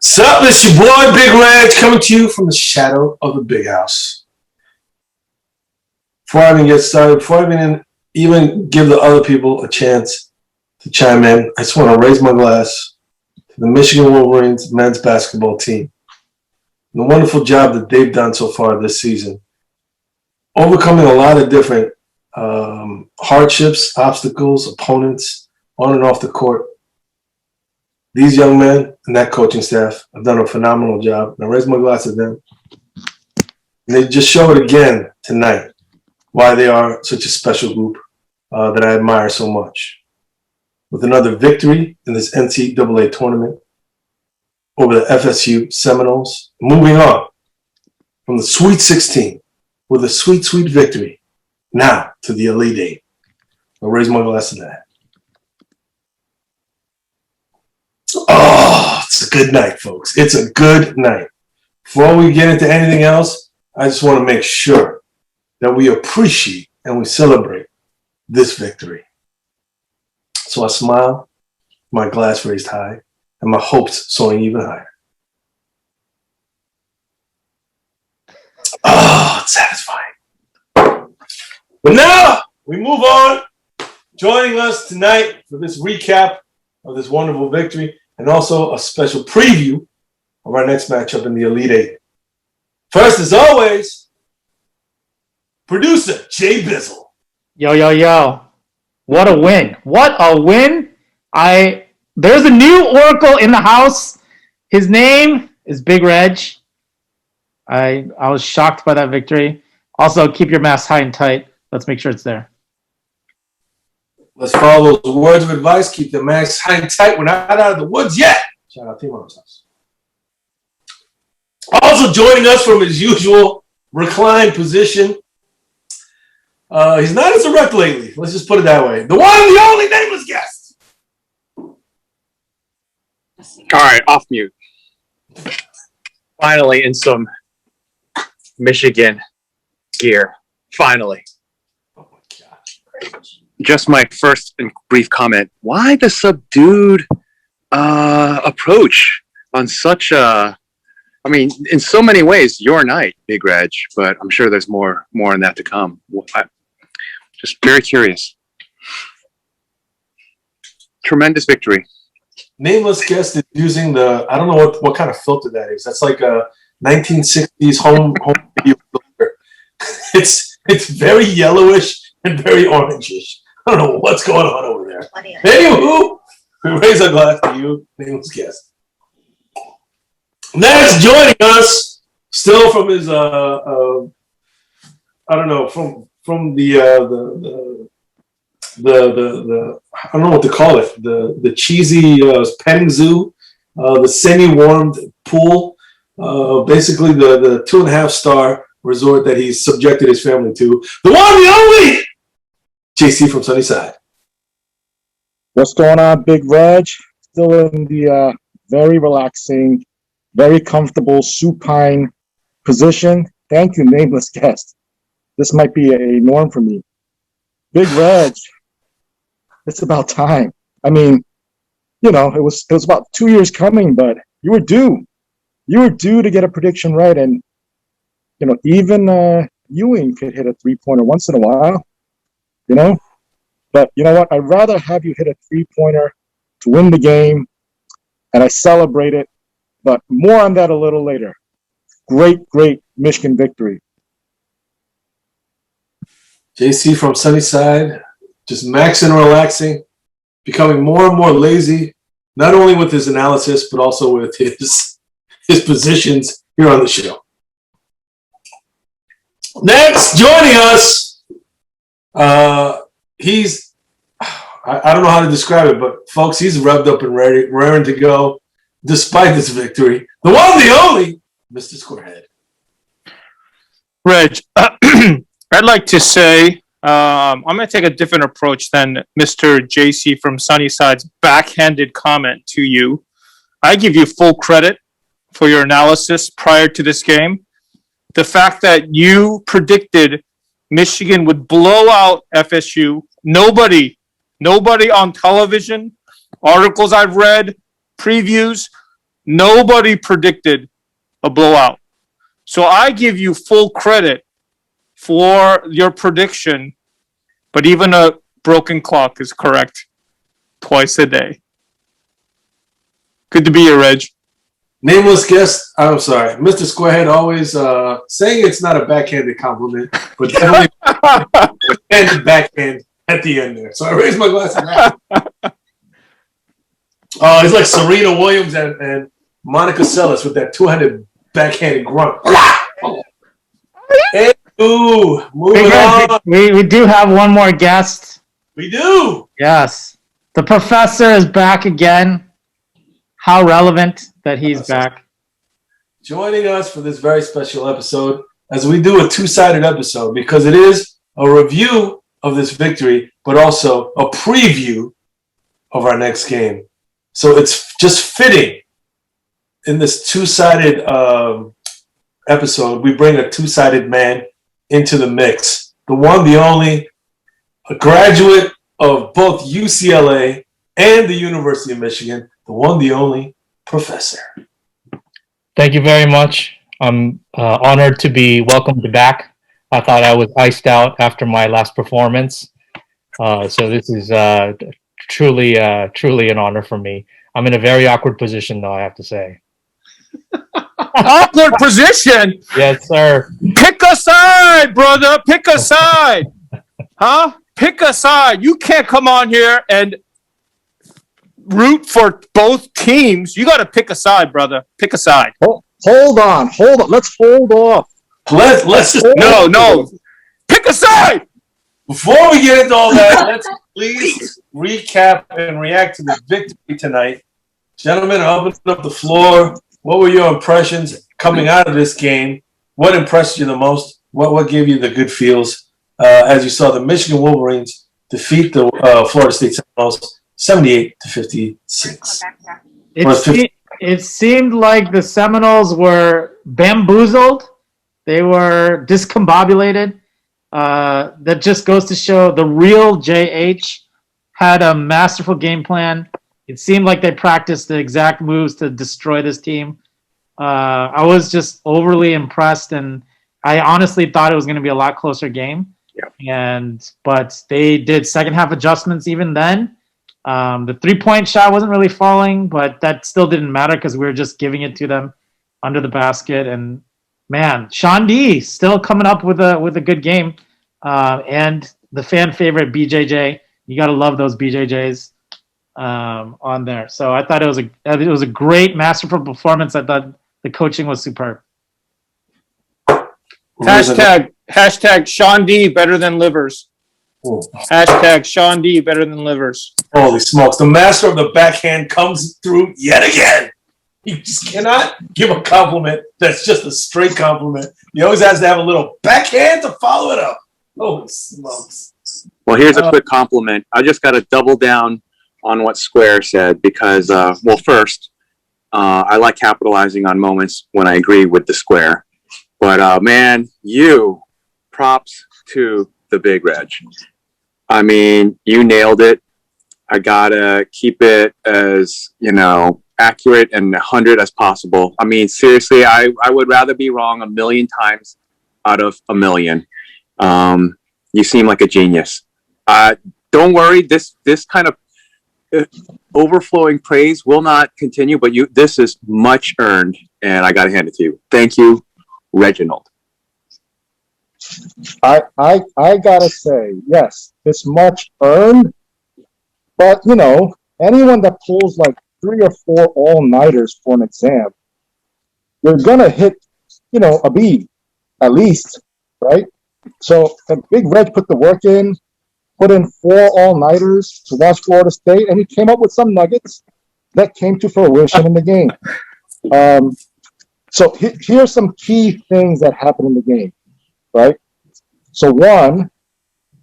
Sup, it's your boy Big Reg coming to you from the shadow of the big house. Before I even get started, before I even give the other people a chance to chime in, I just want to raise my glass to the Michigan Wolverines men's basketball team. The wonderful job that they've done so far this season, overcoming a lot of different hardships, obstacles, opponents on and off the court. These young men and that coaching staff have done a phenomenal job. And I raise my glass to them. And they just show it again tonight why they are such a special group that I admire so much. With another victory in this NCAA tournament over the FSU Seminoles, moving on from the Sweet 16 with a sweet, sweet victory now to the Elite Eight. I'll raise my glass to that. Oh, it's a good night, folks. It's a good night. Before we get into anything else, I just want to make sure that we appreciate and we celebrate this victory. So I smile, my glass raised high, and my hopes soaring even higher. Oh, it's satisfying. But now we move on. Joining us tonight for this recap of this wonderful victory and also a special preview of our next matchup in the Elite Eight. First, as always, producer Jay Bizzle. Yo, yo, yo. What a win. What a win. There's a new oracle in the house. His name is Big Reg. I was shocked by that victory. Also, keep your mask high and tight. Let's make sure it's there. Let's follow those words of advice. Keep the masks high and tight. We're not out of the woods yet. Shout out to Timo's house. Also joining us from his usual reclined position. He's not as erect lately. Let's just put it that way. The one and the only nameless guest. All right, off mute. Finally in some Michigan gear. Finally. Oh my gosh. Just my first and brief comment. Why the subdued approach on such a, I mean, in so many ways, your night, Big Reg, but I'm sure there's more on that to come. Just very curious. Tremendous victory. Nameless guest is using I don't know what kind of filter that is. That's like a 1960s home video filter. It's very yellowish and very orangish. I don't know what's going on over there. Anywho, we raise our glass to you, nameless guest. Next, joining us, still from his I don't know, from the I don't know what to call it, the cheesy petting zoo, the semi-warmed pool, basically the 2.5-star resort that he's subjected his family to. The one, the only JC from Sunnyside. What's going on, Big Reg? Still in the very relaxing, very comfortable supine position. Thank you, nameless guest. This might be a norm for me. Big Reg, it's about time. I mean, you know, it was about 2 years coming, but you were due. You were due to get a prediction right, and you know, even Ewing could hit a three-pointer once in a while. You know, but you know what? I'd rather have you hit a three-pointer to win the game, and I celebrate it. But more on that a little later. Great Michigan victory. JC from Sunnyside, just maxing and relaxing, becoming more and more lazy, not only with his analysis, but also with his positions here on the show. Next, joining us, he's, I don't know how to describe it, but folks, he's revved up and raring to go despite this victory. The one, the only, Mr. Squarehead. Reg, I'd like to say I'm going to take a different approach than Mr. JC from Sunnyside's backhanded comment to you. I give you full credit for your analysis prior to this game. The fact that you predicted Michigan would blow out FSU. Nobody on television, articles I've read, previews, Nobody predicted a blowout. So I give you full credit for your prediction, but even a broken clock is correct twice a day. Good to be here, Reg. Nameless guest, I'm sorry, Mr. Squarehead always saying it's not a backhanded compliment, but definitely and backhand at the end there. So I raised my glass to that. Oh, it's like Serena Williams and Monica Seles with that two-handed backhanded grunt. Hey, moving on. We do have one more guest. We do. Yes. The professor is back again. How relevant that he's back. Joining us for this very special episode as we do a two-sided episode because it is a review of this victory, but also a preview of our next game. So it's just fitting in this two-sided episode, we bring a two-sided man into the mix. The one, the only, a graduate of both UCLA and the University of Michigan, the one, the only, Professor. Thank you very much. I'm honored to be welcomed back. I thought I was iced out after my last performance. So this is truly an honor for me. I'm in a very awkward position, though, I have to say. Awkward position? Yes, sir. Pick a side, brother. Pick a side. Huh? Pick a side. You can't come on here and root for both teams. You got to pick a side, brother. Pick a side. Hold on. Let's hold off. Let's just No. Pick a side. Before we get into all that, let's please recap and react to the victory tonight. Gentlemen, I'll open up the floor. What were your impressions coming out of this game? What impressed you the most? What gave you the good feels as you saw the Michigan Wolverines defeat the Florida State Seminoles 78-56? It seemed like the Seminoles were bamboozled. They were discombobulated. That just goes to show the real JH had a masterful game plan. It seemed like they practiced the exact moves to destroy this team. I was just overly impressed, and I honestly thought it was going to be a lot closer game. Yeah. But they did second half adjustments even then. The 3-point shot wasn't really falling, but that still didn't matter because we were just giving it to them under the basket. And man, Sean D still coming up with a good game, and the fan favorite BJJ. You got to love those BJJs on there. So I thought it was a great masterful performance. I thought the coaching was superb. Hashtag Sean D better than livers. Ooh. Hashtag Sean D better than livers. Holy smokes. The master of the backhand comes through yet again. You just cannot give a compliment that's just a straight compliment. He always has to have a little backhand to follow it up. Holy smokes. Well, here's a quick compliment. I just got to double down on what Square said because, first, I like capitalizing on moments when I agree with the Square. But, man, props to the Big Reg. I mean, you nailed it. I got to keep it as, accurate and 100 as possible. I mean, seriously, I would rather be wrong a million times out of a million. You seem like a genius. Don't worry, this kind of overflowing praise will not continue, but this is much earned, and I got to hand it to you. Thank you, Reginald. I gotta say, yes, it's much earned, but anyone that pulls like 3 or 4 all-nighters for an exam, you're gonna hit, a B, at least, right? So the Big Reg put the work in, put in 4 all-nighters to watch Florida State, and he came up with some nuggets that came to fruition in the game. So here's some key things that happened in the game, right? So one,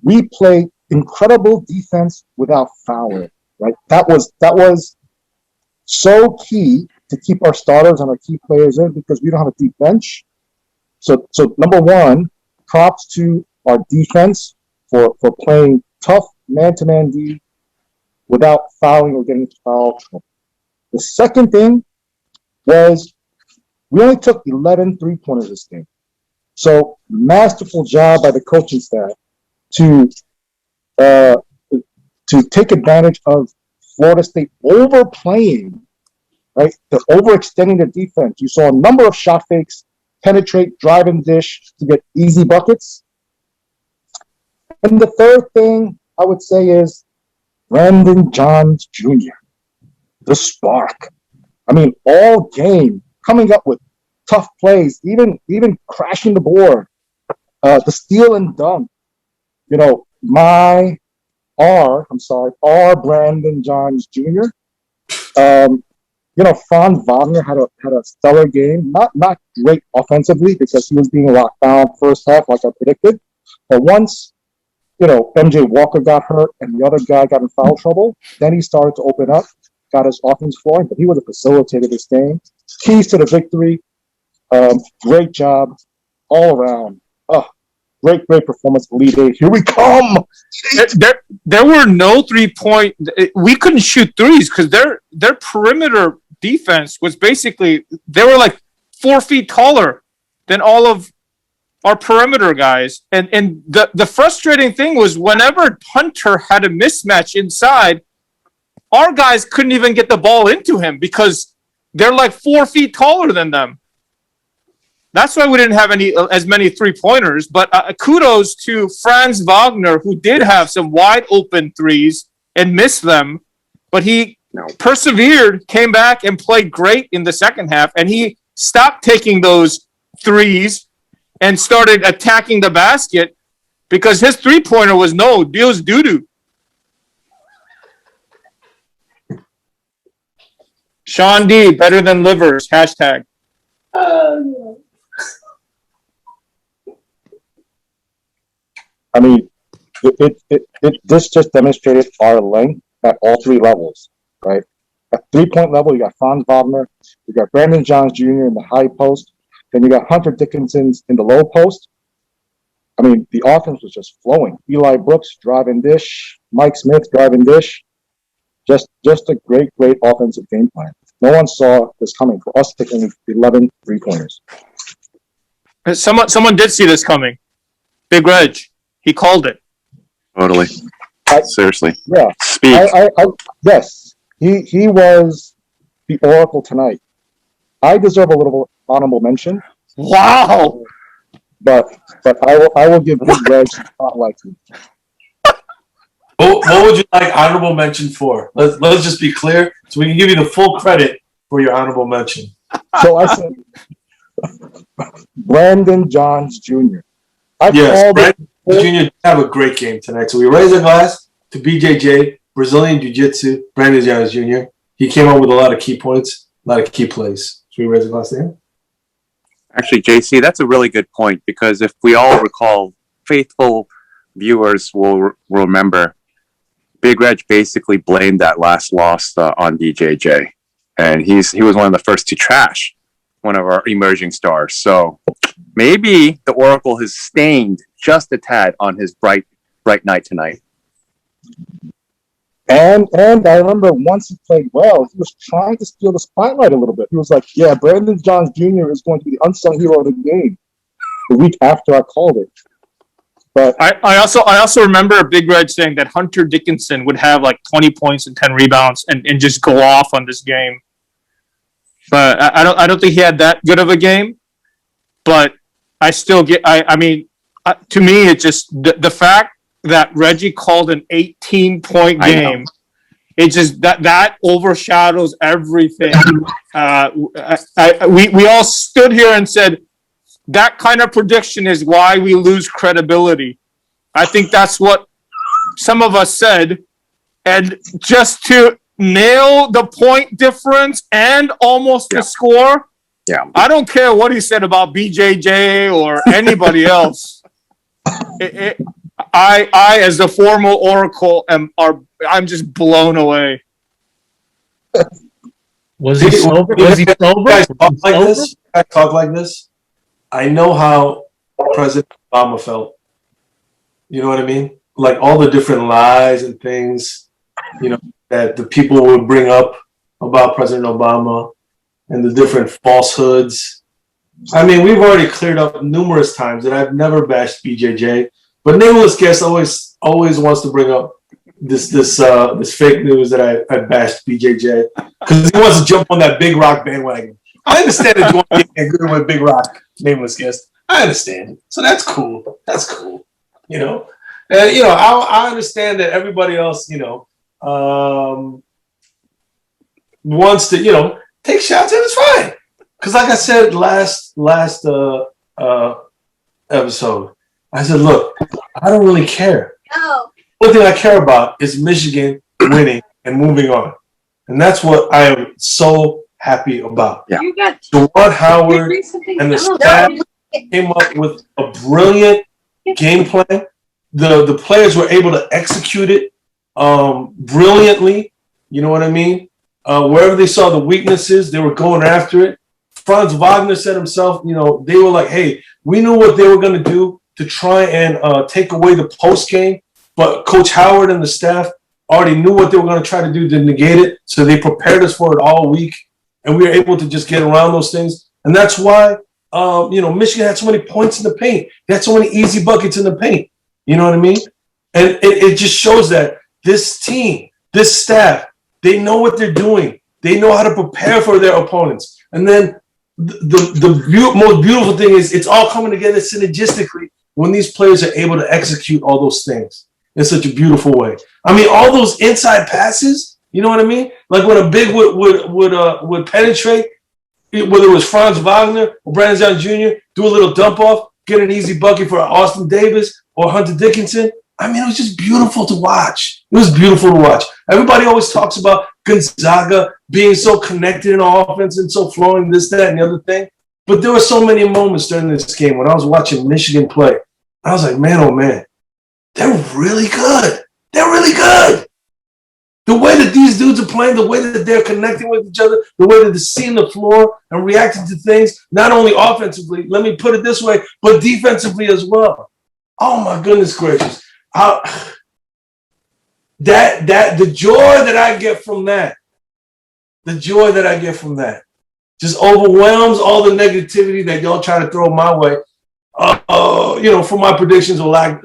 we played incredible defense without fouling, right? That was so key to keep our starters and our key players in because we don't have a deep bench. So number one, props to our defense for playing tough man-to-man D without fouling or getting into foul trouble. The second thing was we only took 11 3-pointers this game. So masterful job by the coaching staff to take advantage of Florida State overplaying, right? They're overextending the defense. You saw a number of shot fakes, penetrate, drive and dish to get easy buckets. And the third thing I would say is Brandon Johns Jr., the spark. I mean, all game coming up with tough plays, even crashing the board, the steal and dunk. You know, our Brandon Johns Jr. You know, Franz Wagner had a stellar game. Not great offensively because he was being locked down first half, like I predicted. But once, you know, MJ Walker got hurt and the other guy got in foul trouble, then he started to open up, got his offense flowing. But he would have facilitated this game. Keys to the victory. Great job all around. Great performance. Elite Eight. Here we come. There were no 3-point. We couldn't shoot threes because their perimeter defense was basically, they were like 4 feet taller than all of our perimeter guys. And the frustrating thing was whenever Hunter had a mismatch inside, our guys couldn't even get the ball into him because they're like 4 feet taller than them. That's why we didn't have as many 3-pointers. But kudos to Franz Wagner, who did have some wide open threes and missed them. But he persevered, came back, and played great in the second half. And he stopped taking those threes and started attacking the basket because his 3-pointer was doo-doo. Sean D, better than livers, hashtag. I mean, this just demonstrated our length at all 3 levels, right? At 3-point level, you got Franz Wagner, you got Brandon Johns Jr. in the high post, then you got Hunter Dickinson in the low post. I mean, the offense was just flowing. Eli Brooks, drive and dish. Mike Smith, drive and dish. Just a great offensive game plan. No one saw this coming for us taking 11 3-pointers. Someone did see this coming. Big Reg. He called it. Totally. Seriously. Yeah. Speak. Yes. He was the oracle tonight. I deserve a little honorable mention. Wow. But I will give Big Reg spotlight to. What would you like honorable mention for? Let's just be clear so we can give you the full credit for your honorable mention. So I said Brandon Johns Jr. Brandon Jr. have a great game tonight. So we raise a glass to BJJ, Brazilian Jiu-Jitsu, Brandon Johns Jr. He came up with a lot of key points, a lot of key plays. Should we raise a glass to him? Actually, JC, that's a really good point because if we all recall, faithful viewers will remember Big Reg basically blamed that last loss on BJJ. And he was one of the first to trash one of our emerging stars. So maybe the Oracle has stained just a tad on his bright night tonight. And I remember once he played well, he was trying to steal the spotlight a little bit. He was like, yeah, Brandon Johns Jr. is going to be the unsung hero of the game the week after I called it. But I also remember Big Red saying that Hunter Dickinson would have like 20 points and 10 rebounds and just go off on this game. But I don't think he had that good of a game. But I still get to me it's just the fact that Reggie called an 18-point game. It just that overshadows everything. We all stood here and said that kind of prediction is why we lose credibility. I think that's what some of us said, and just to nail the point difference and almost the score. Yeah, I don't care what he said about BJJ or anybody else. I as the former Oracle I'm just blown away. Was he sober? Was he sober? Guys talk like this. I know how President Obama felt. You know what I mean? Like all the different lies and things, that the people would bring up about President Obama. and the different falsehoods. I mean, we've already cleared up numerous times that I've never bashed BJJ, but Nameless Guest always wants to bring up this fake news that I bashed BJJ because he wants to jump on that Big Rock bandwagon. I understand that you want to get good with Big Rock, Nameless Guest. I understand it. So that's cool. That's cool. You know, and I understand that everybody else, wants to, take shots, and it's fine. Because like I said last episode, I said, look, I don't really care. No. The only thing I care about is Michigan winning and moving on. And that's what I am so happy about. Yeah. You got Juwan Howard bring something and the else. staff came up with a brilliant game plan. The players were able to execute it brilliantly. You know what I mean? Wherever they saw the weaknesses, they were going after it. Franz Wagner said himself, they were like, hey, we knew what they were going to do to try and take away the post game, but Coach Howard and the staff already knew what they were going to try to do to negate it, so they prepared us for it all week, and we were able to just get around those things. And that's why, Michigan had so many points in the paint. They had so many easy buckets in the paint. You know what I mean? And it just shows that this team, this staff, they know what they're doing. They know how to prepare for their opponents. And then the most beautiful thing is it's all coming together synergistically when these players are able to execute all those things in such a beautiful way. I mean, all those inside passes, you know what I mean? Like when a big would penetrate, whether it was Franz Wagner or Brandon John Jr., do a little dump off, get an easy bucket for Austin Davis or Hunter Dickinson. I mean, it was just beautiful to watch. It was beautiful to watch. Everybody always talks about Gonzaga being so connected in offense and so flowing, this, that, and the other thing. But there were so many moments during this game when I was watching Michigan play. I was like, man, oh, man, they're really good. They're really good. The way that these dudes are playing, the way that they're connecting with each other, the way that they're seeing the floor and reacting to things, not only offensively, let me put it this way, but defensively as well. Oh, my goodness gracious. The joy that I get from that, just overwhelms all the negativity that y'all try to throw my way, for my predictions or lack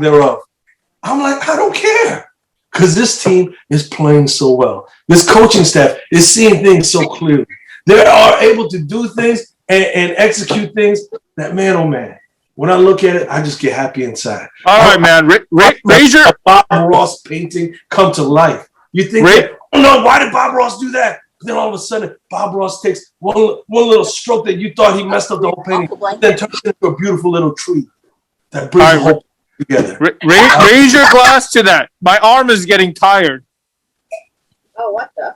thereof. I'm like, I don't care, because this team is playing so well. This coaching staff is seeing things so clearly. They are able to do things and execute things that, man, oh man, when I look at it, I just get happy inside. All right, man. Raise your Bob Ross painting come to life. You think, why did Bob Ross do that? Then all of a sudden, Bob Ross takes one little stroke that you thought he messed up the whole painting, then turns it into a beautiful little tree that brings the whole together. raise your glass to that. My arm is getting tired. Oh, what the?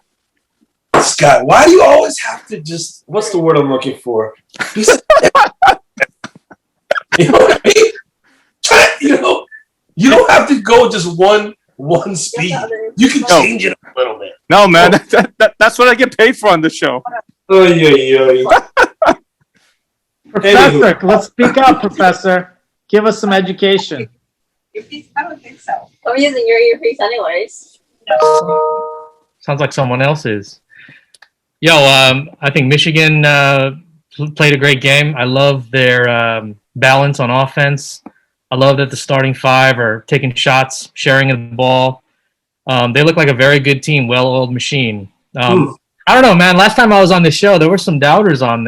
Scott, why do you always have to just, what's the word I'm looking for? You know what I mean? You don't have to go just one speed. You can change it a little bit. No, man, that's what I get paid for on the show. Professor, let's speak up, Professor. Give us some education. I don't think so. I'm using your earpiece anyways. Sounds like someone else's. I think Michigan played a great game. I love their balance on offense. I love that the starting five are taking shots, sharing the ball. They look like a very good team, well-oiled machine. I don't know, man. Last time I was on this show, there were some doubters on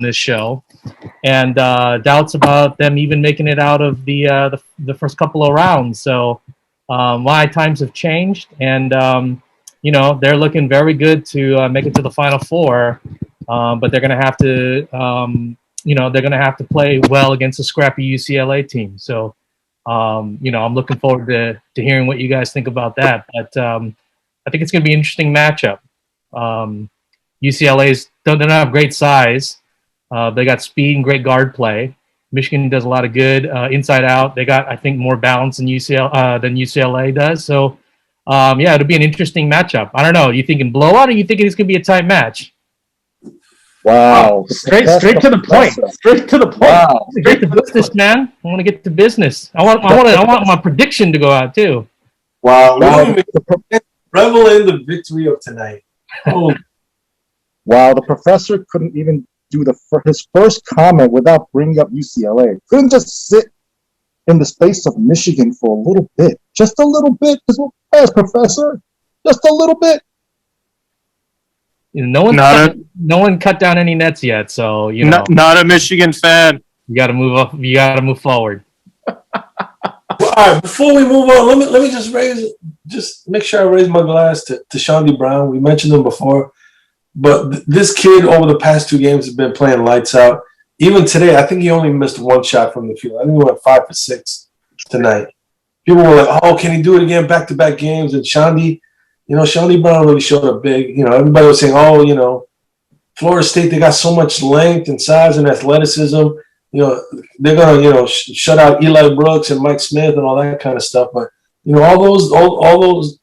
this show, and doubts about them even making it out of the first couple of rounds. So my times have changed, and they're looking very good to make it to the Final Four. But they're going to have to, they're going to have to play well against a scrappy UCLA team. So, I'm looking forward to hearing what you guys think about that. But I think it's going to be an interesting matchup. UCLA's don't have great size. They got speed and great guard play. Michigan does a lot of good inside out. They got, I think, more balance than UCLA does. So, it'll be an interesting matchup. I don't know. Are you thinking blowout, or you thinking it's going to be a tight match? Wow. Straight to the point. Straight to the point. Wow. Get to business, man. I want to get to business. I want my prediction to go out too. Wow. Revel in the victory of tonight. Oh, while the professor couldn't even do his first comment without bringing up UCLA. Couldn't just sit in the space of Michigan for a little bit. Just a little bit. Yes, professor. Just a little bit. No one cut down any nets yet, so not a Michigan fan. You got to move up. You got to move forward. Well, all right, before we move on, let me just make sure I raise my glass to Shandy Brown. We mentioned him before, but this kid over the past 2 games has been playing lights out. Even today, I think he only missed 1 shot from the field. I think he went 5 for 6 tonight. People were like, "Oh, can he do it again? Back-to-back games?" And Shandy Brown really showed up big. Everybody was saying, "Oh, Florida State, they got so much length and size and athleticism. They're gonna, shut out Eli Brooks and Mike Smith and all that kind of stuff." But all those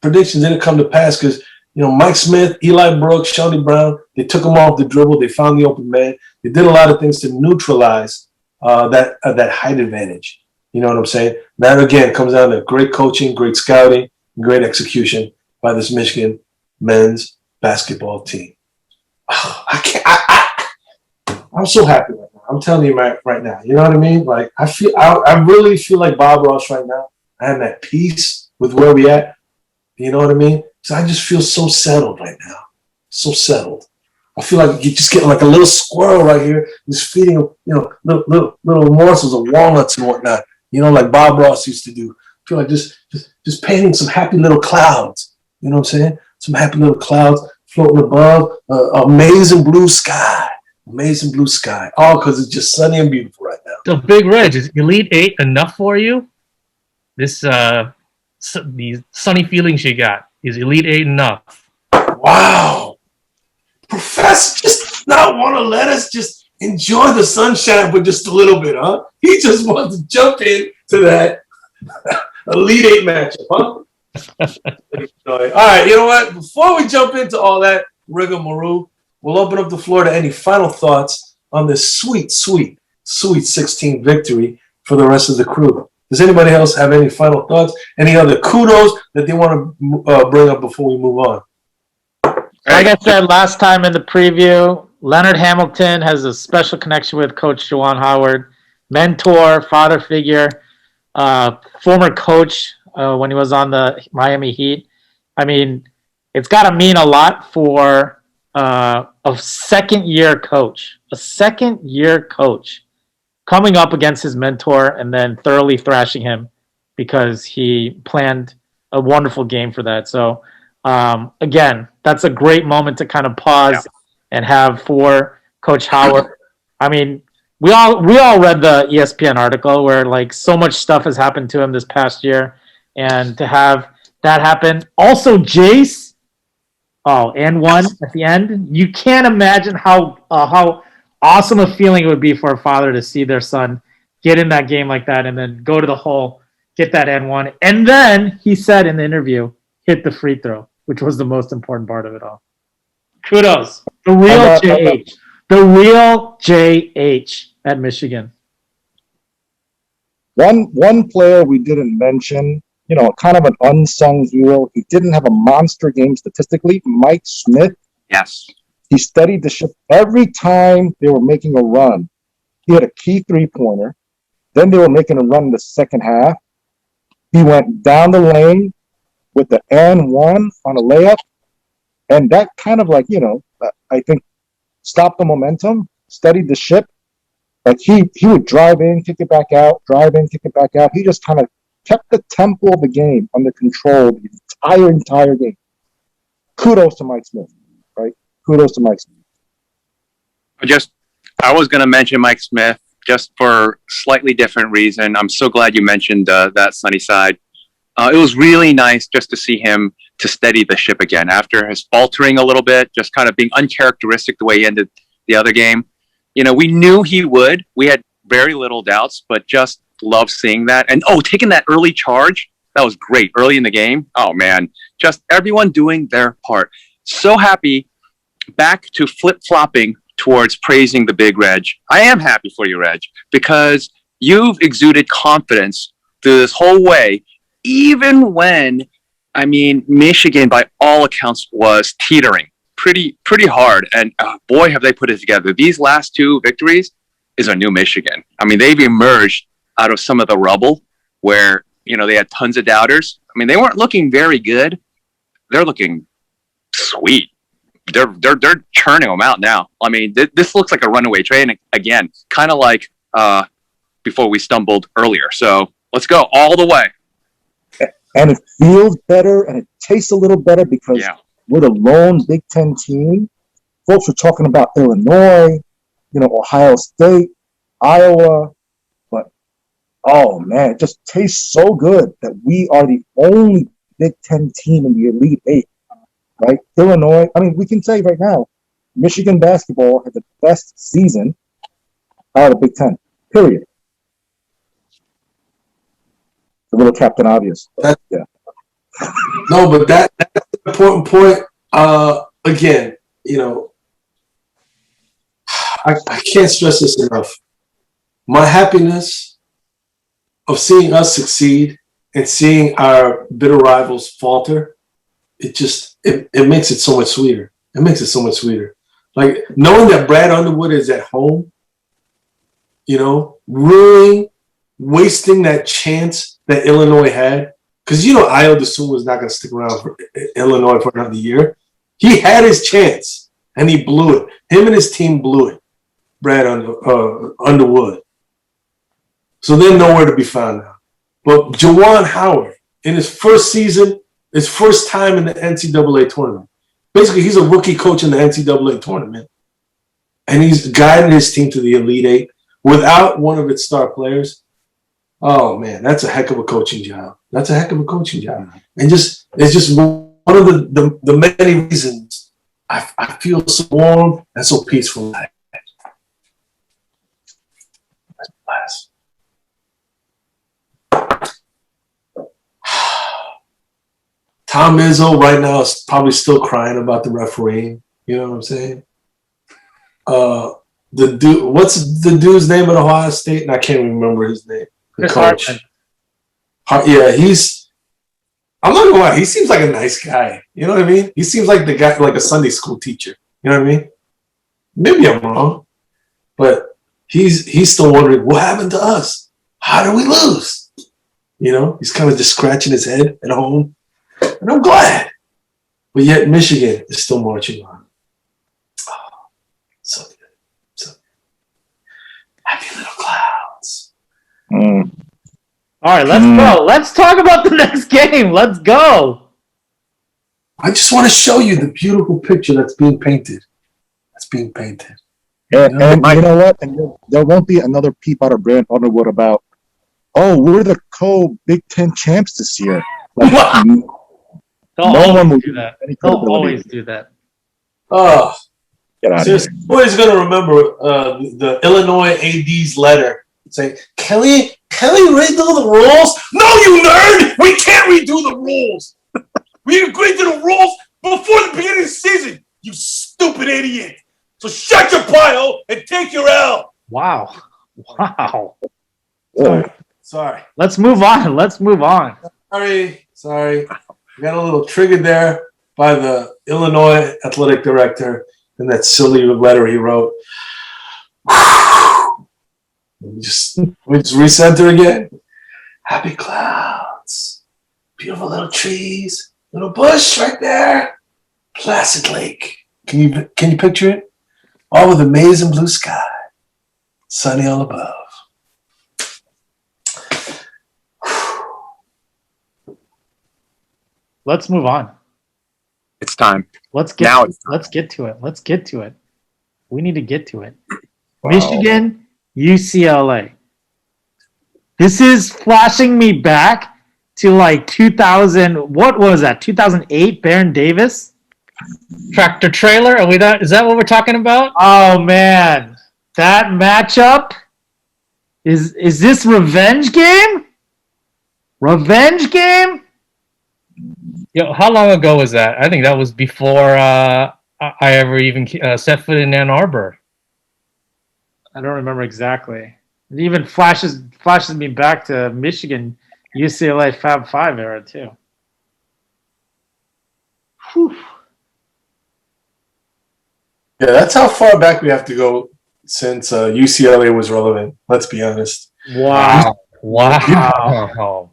predictions didn't come to pass because Mike Smith, Eli Brooks, Shandy Brown, they took him off the dribble. They found the open man. They did a lot of things to neutralize that height advantage. You know what I'm saying? That again comes down to great coaching, great scouting, and great execution by this Michigan men's basketball team. I'm so happy right now. I'm telling you right now. You know what I mean? Like I really feel like Bob Ross right now. I am at peace with where we at. You know what I mean? So I just feel so settled right now. So settled. I feel like you're just getting like a little squirrel right here, just feeding little morsels of walnuts and whatnot. Like Bob Ross used to do. I feel like just painting some happy little clouds. You know what I'm saying? Some happy little clouds floating above amazing blue sky. Amazing blue sky. All because it's just sunny and beautiful right now. So, Big Reg, is Elite 8 enough for you? These sunny feelings you got. Is Elite 8 enough? Wow. Professor just not want to let us just enjoy the sunshine for just a little bit, huh? He just wants to jump in to that Elite 8 matchup, huh? All right, you know what? Before we jump into all that rigmarole, we'll open up the floor to any final thoughts on this sweet, sweet, sweet 16 victory for the rest of the crew. Does anybody else have any final thoughts? Any other kudos that they want to bring up before we move on? Like I said last time in the preview, Leonard Hamilton has a special connection with Coach Juwan Howard, mentor, father figure, former coach when he was on the Miami Heat. I mean, it's got to mean a lot for a second-year coach coming up against his mentor and then thoroughly thrashing him because he planned a wonderful game for that. So, again, that's a great moment to kind of pause and have for Coach Howard. I mean, we all read the ESPN article where like so much stuff has happened to him this past year, and to have that happen. Also, Jace. Oh, and one at the end. You can't imagine how awesome a feeling it would be for a father to see their son get in that game like that and then go to the hole, get that N1. And then he said in the interview, hit the free throw, which was the most important part of it all. Kudos. The real JH. The real JH at Michigan. One player we didn't mention, kind of an unsung hero. He didn't have a monster game statistically. Mike Smith. Yes. He steadied the ship every time they were making a run. He had a key 3-pointer. Then they were making a run in the second half. He went down the lane with the N1 on a layup. And that kind of I think stopped the momentum, steadied the ship. Like he would drive in, kick it back out, drive in, kick it back out. He just kind of kept the tempo of the game under control the entire game. Kudos to Mike Smith, right? Kudos to Mike Smith. I was going to mention Mike Smith just for slightly different reason. I'm so glad you mentioned that sunny side. It was really nice just to see him to steady the ship again after his faltering a little bit, just kind of being uncharacteristic the way he ended the other game. We knew he would. We had very little doubts, but just love seeing that. And taking that early charge, that was great early in the game. Oh man, just everyone doing their part. So happy. Back to flip-flopping towards praising the big Reg. I am happy for you, Reg, because you've exuded confidence through this whole way, even when, Michigan, by all accounts, was teetering. pretty hard. And boy, have they put it together. These last two victories is a new Michigan. I mean, they've emerged out of some of the rubble where, you know, they had tons of doubters. I mean, they weren't looking very good. They're looking sweet. They're churning them out now. I mean, this looks like a runaway train again, kind of like before we stumbled earlier. So let's go all the way. And it feels better and it tastes a little better because we're the lone Big Ten team. Folks were talking about Illinois, you know, Ohio State, Iowa, but oh man, it just tastes so good that we are the only Big Ten team in the Elite Eight, right? Illinois, I mean, we can say right now, Michigan basketball had the best season out of the Big Ten, period. A little Captain Obvious. No, but that's an important point. Again, you know, I can't stress this enough. My happiness of seeing us succeed and seeing our bitter rivals falter, it makes it so much sweeter. It makes it so much sweeter. Like knowing that Brad Underwood is at home, you know, ruining, wasting that chance that Illinois had, because you know Io DeSumo was not going to stick around for Illinois for another year. He had his chance and he blew it. Him and his team blew it. Brad Underwood. So they're nowhere to be found now. But Juwan Howard, in his first season, his first time in the NCAA tournament, basically he's a rookie coach in the NCAA tournament, and he's guiding his team to the Elite Eight without one of its star players. Oh man, that's a heck of a coaching job. That's a heck of a coaching job. And it's just one of the many reasons I feel so warm and so peaceful. That's blessed. Tom Izzo right now is probably still crying about the refereeing. You know what I'm saying? The dude, what's the dude's name at Ohio State? And I can't remember his name. The coach. Yeah, I'm not gonna lie, he seems like a nice guy. You know what I mean? He seems like the guy, like a Sunday school teacher. You know what I mean? Maybe I'm wrong, but he's still wondering what happened to us. How did we lose? You know, he's kind of just scratching his head at home, and I'm glad. But yet Michigan is still marching on. Oh, so good, so good. Happy little clouds. All right, let's go. Let's talk about the next game. Let's go. I just want to show you the beautiful picture that's being painted. That's being painted. And you know what? And there won't be another peep out of Brand Underwood about, oh, we're the co-Big Ten champs this year. Like, no one will do that. They'll always do that. Oh, get out of here. Boy's going to remember the Illinois AD's letter saying, can we redo the rules? No, you nerd! We can't redo the rules! We agreed to the rules before the beginning of the season, you stupid idiot! So shut your pile and take your L! Wow. Sorry. Let's move on. Sorry. We got a little triggered there by the Illinois athletic director and that silly letter he wrote. We just recenter again. Happy clouds, beautiful little trees, little bush right there, placid lake. Can you picture it? All with amazing blue sky, sunny all above. Let's move on. It's time. Let's get to it. We need to get to it. Wow. Michigan, UCLA. This is flashing me back to like 2000. What was that? 2008. Baron Davis. Tractor trailer. Is that what we're talking about? Oh man, that matchup. Is this revenge game? Revenge game? Yo, how long ago was that? I think that was before I ever even set foot in Ann Arbor. I don't remember exactly. It even flashes me back to Michigan, UCLA Fab 5 era too. Whew. Yeah, that's how far back we have to go since UCLA was relevant. Let's be honest. Wow. Wow.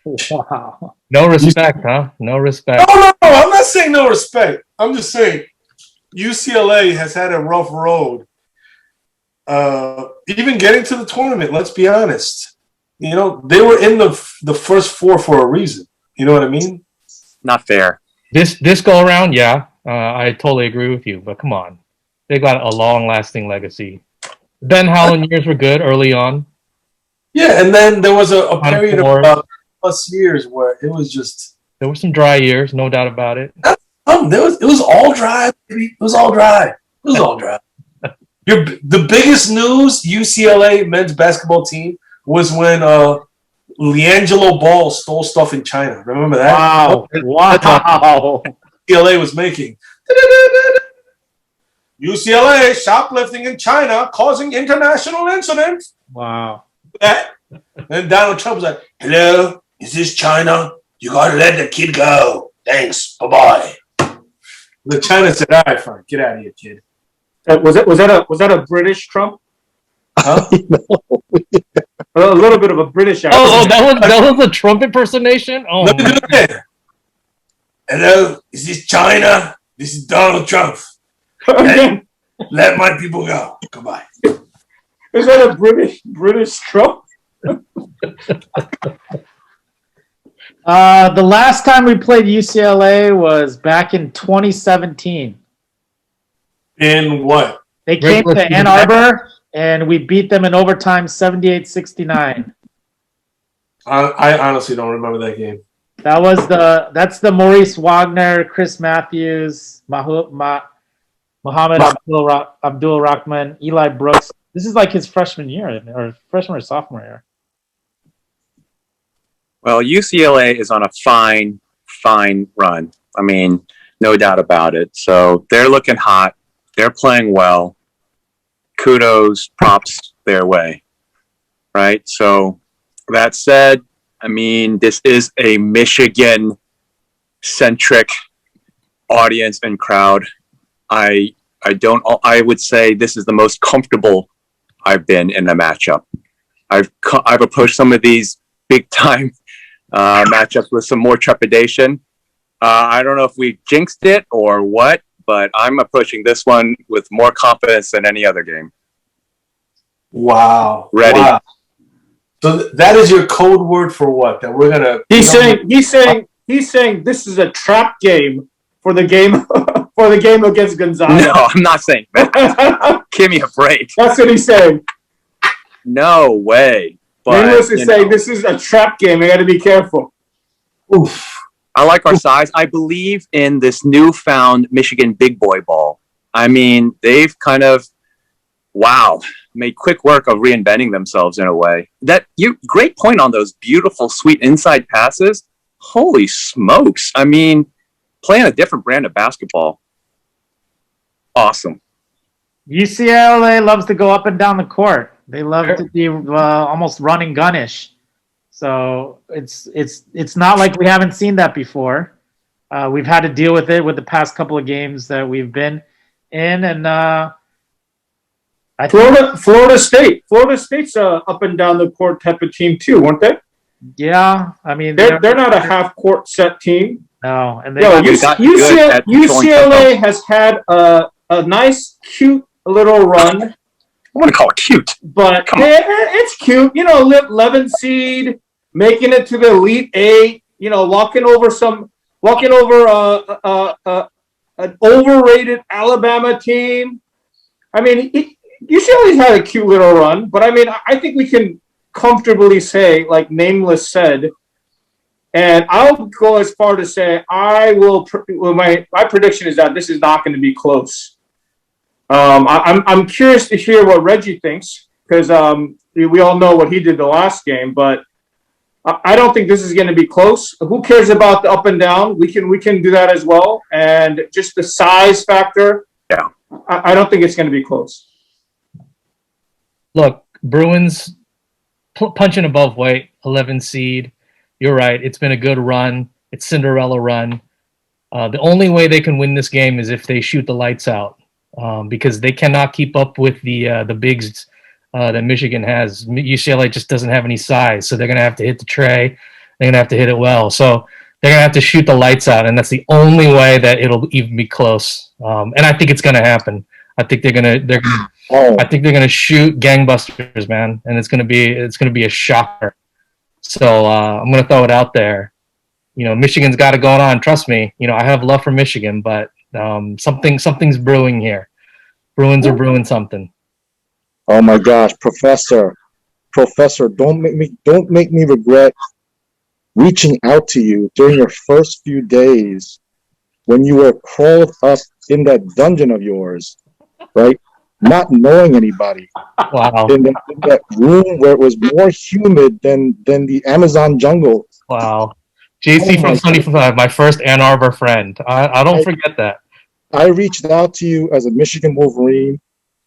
Wow. No respect, huh? No respect. No, I'm not saying no respect. I'm just saying UCLA has had a rough road. Even getting to the tournament, let's be honest. You know, they were in the first four for a reason. You know what I mean? Not fair. This go around, yeah, I totally agree with you. But come on, they got a long-lasting legacy. Ben Howland years were good early on. Yeah, and then there was a period of Four. about plus years where it was just There were some dry years, no doubt about it. it was all dry, baby. It was all dry. The biggest news UCLA men's basketball team was when LiAngelo Ball stole stuff in China. Remember that? Wow. Wow. UCLA was making. UCLA shoplifting in China causing international incidents. Wow. That. And Donald Trump was like, "Hello, is this China? You gotta let the kid go. Thanks. Bye-bye." The China said, "All right, fine. Get out of here, kid." Was that a British Trump? Huh? A little bit of a British accent. Oh, that was a Trump impersonation. Oh, Let me do it again. Hello, is this China? This is Donald Trump. Again, Let my people go. Goodbye. is that a British Trump? The last time we played UCLA was back in 2017. In what? They came to Ann Arbor and we beat them in overtime 78-69. I honestly don't remember that game. That's the Maurice Wagner, Chris Matthews, Mohammed Abdul Rahman, Eli Brooks. This is like his freshman year or sophomore year. Well, UCLA is on a fine run. I mean, no doubt about it. So they're looking hot. They're playing well. Kudos, props their way. Right? So that said, I mean, this is a Michigan-centric audience and crowd. I would say this is the most comfortable I've been in a matchup. I've approached some of these big-time matchups with some more trepidation. I don't know if we jinxed it or what, but I'm approaching this one with more confidence than any other game. Wow. Ready. Wow. So that is your code word for what? That we're gonna. He's saying this is a trap game for the game against Gonzaga. No, I'm not saying that. Give me a break. That's what he's saying. No way. But, Nameless is saying this is a trap game. I got to be careful. Oof. I like our size. I believe in this newfound Michigan big boy ball. I mean, they've kind of, made quick work of reinventing themselves in a way. Great point on those beautiful, sweet inside passes. Holy smokes. I mean, playing a different brand of basketball. Awesome. UCLA loves to go up and down the court. They love to be almost run and gun-ish. So it's not like we haven't seen that before. We've had to deal with it with the past couple of games that we've been in, and Florida State's a up and down the court type of team too, weren't they? Yeah, I mean they're not a half court set team. No, and UCLA has had a nice, cute little run. I want to call it cute, but it's cute. 11 seed, making it to the Elite Eight. Walking over an overrated Alabama team. I mean, UCLA's had a cute little run, but I mean, I think we can comfortably say, like Nameless said, and I'll go as far to say my prediction is that this is not going to be close. I'm curious to hear what Reggie thinks, because we all know what he did the last game, but I don't think this is going to be close. Who cares about the up and down? We can do that as well, and just the size factor. Yeah, I don't think it's going to be close. Look, Bruins punching above weight, 11 seed. You're right. It's been a good run. It's Cinderella run. The only way they can win this game is if they shoot the lights out. because they cannot keep up with the bigs that Michigan has. UCLA just doesn't have any size, so they're going to have to hit the tray. They're going to have to hit it well. So they're going to have to shoot the lights out, and that's the only way that it'll even be close. And I think it's going to happen. I think they're gonna shoot gangbusters, man, and it's gonna be a shocker. So I'm gonna throw it out there. You know, Michigan's got it going on. Trust me. You know, I have love for Michigan, but something's brewing here. Bruins are brewing something. Oh my gosh, Professor, don't make me regret reaching out to you during your first few days when you were crawled up in that dungeon of yours, right? Not knowing anybody. Wow. In that room where it was more humid than the Amazon jungle. Wow. JC from Sunny 5, my first Ann Arbor friend. I don't forget that. I reached out to you as a Michigan Wolverine,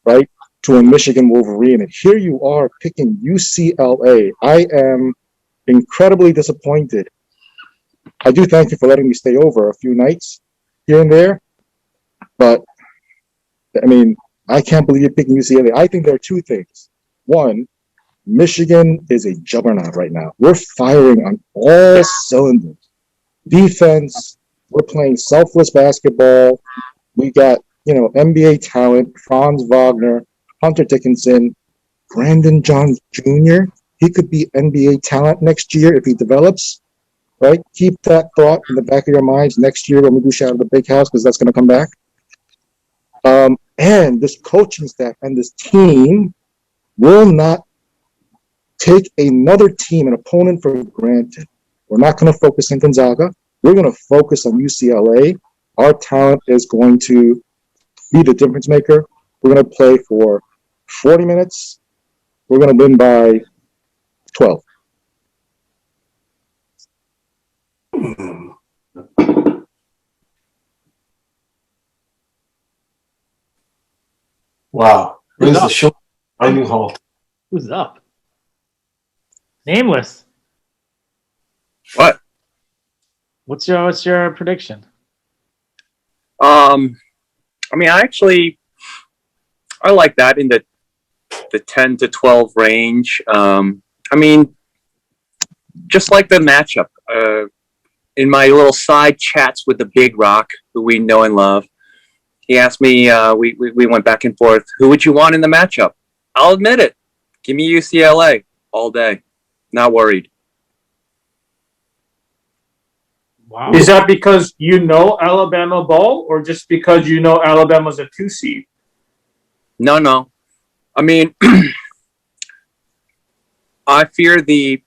right? To a Michigan Wolverine, and here you are picking UCLA. I am incredibly disappointed. I do thank you for letting me stay over a few nights here and there, but I mean, I can't believe you're picking UCLA. I think there are two things. One, Michigan is a juggernaut right now. We're firing on all cylinders. Defense, we're playing selfless basketball. We got, NBA talent, Franz Wagner, Hunter Dickinson, Brandon Johns Jr. He could be NBA talent next year if he develops, right? Keep that thought in the back of your minds next year when we do Shout at the Big House, because that's going to come back. And this coaching staff and this team will not take another team, an opponent, for granted. We're not going to focus on Gonzaga. We're going to focus on UCLA. Our talent is going to be the difference maker. We're going to play for 40 minutes. We're going to win by 12. Wow. Brings the show grinding halt. Who's up? Nameless. What? What's your prediction? I mean, I like that in the 10 to 12 range. I mean, just like the matchup. In my little side chats with the Big Rock, who we know and love, he asked me, we went back and forth, who would you want in the matchup? I'll admit it. Give me UCLA all day. Not worried. Wow. Is that because you know Alabama ball, or just because you know Alabama's a 2 seed? No. I mean, I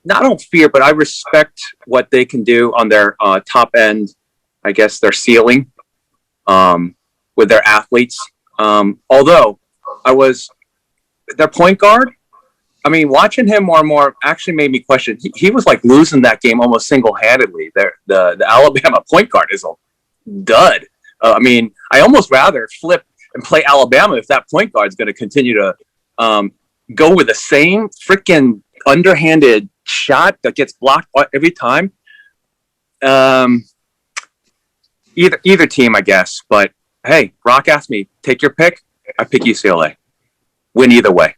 don't fear, but I respect what they can do on their top end, I guess their ceiling, with their athletes. Although their point guard, I mean, watching him more and more actually made me question. He was like losing that game almost single-handedly. The Alabama point guard is a dud. I mean, I almost rather flip and play Alabama if that point guard is going to continue to go with the same freaking underhanded shot that gets blocked every time. Either team, I guess. But hey, Rock asked me, take your pick. I pick UCLA. Win either way.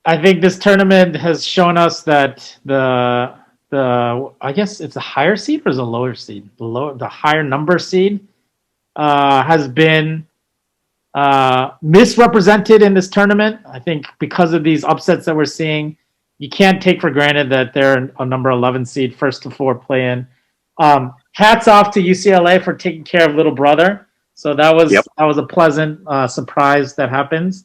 I think this tournament has shown us that the I guess it's a higher seed or is a lower seed? The higher number seed has been misrepresented in this tournament. I think because of these upsets that we're seeing, you can't take for granted that they're a number 11 seed, first to four play-in. Hats off to UCLA for taking care of little brother. So that was a pleasant surprise that happens.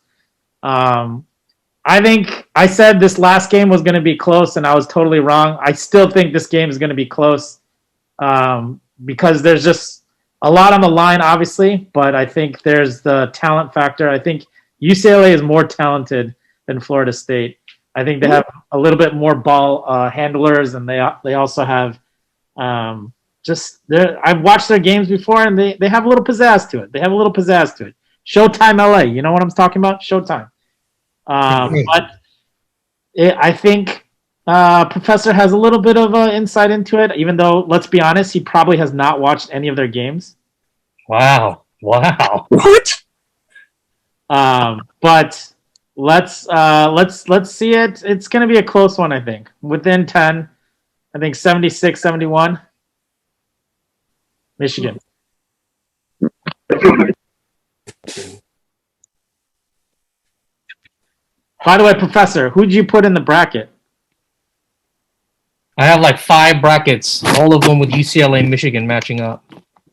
I think I said this last game was going to be close, and I was totally wrong. I still think this game is going to be close because there's just a lot on the line, obviously, but I think there's the talent factor. I think UCLA is more talented than Florida State. I think they have a little bit more ball handlers, and they also have I've watched their games before, and they have a little pizzazz to it. Showtime LA, you know what I'm talking about? Showtime. But I think Professor has a little bit of insight into it, even though, let's be honest, he probably has not watched any of their games. Wow. Wow. What? But let's see it. It's gonna be a close one, I think. Within 10, I think 76-71. Michigan. By the way, Professor, who'd you put in the bracket? I have like 5 brackets, all of them with UCLA and Michigan matching up.